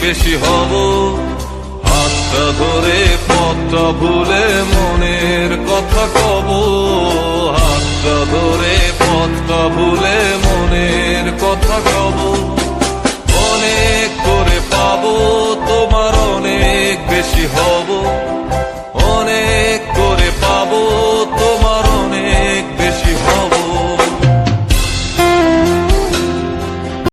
বেশি হব। হাতটা ধরে পথটা ভুলে মনের কথা কব, হাতটা ধরে পথটা ভুলে মনের কথা কব। অনেক করে পাবো, তোমার অনেক বেশি হব।